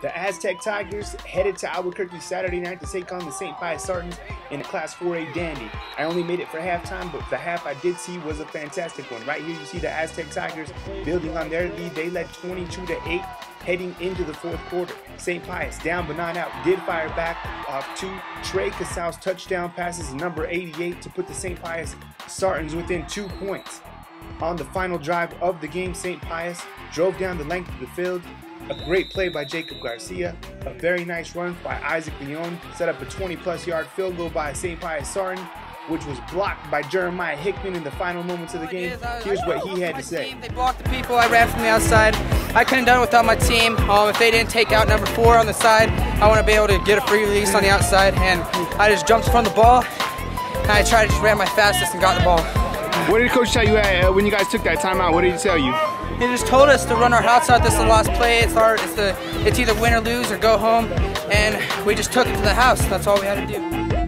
The Aztec Tigers headed to Albuquerque Saturday night to take on the St. Pius Sartans in a Class 4A Dandy. I only made it for halftime, but the half I did see was a fantastic one. Right here you see the Aztec Tigers building on their lead. They led 22-8 heading into the fourth quarter. St. Pius, down but not out, did fire back off two Trey Casals touchdown passes, number 88, to put the St. Pius Sartans within 2 points. On the final drive of the game, St. Pius drove down the length of the field. A great play by Jacob Garcia, a very nice run by Isaac Leon, set up a 20-plus yard field goal by St. Pius Sartan, which was blocked by Jeremiah Hickman in the final moments of the game. Here's what he had to say. They blocked the people. I ran from the outside. I couldn't have done it without my team. If they didn't take out number 4 on the side, I want to be able to get a free release on the outside, and I just jumped from the ball, and I tried to just ran my fastest and got the ball. What did Coach tell you when you guys took that timeout? What did he tell you? He just told us to run our house out. This is the last play. It's either win or lose or go home, and we just took it to the house. That's all we had to do.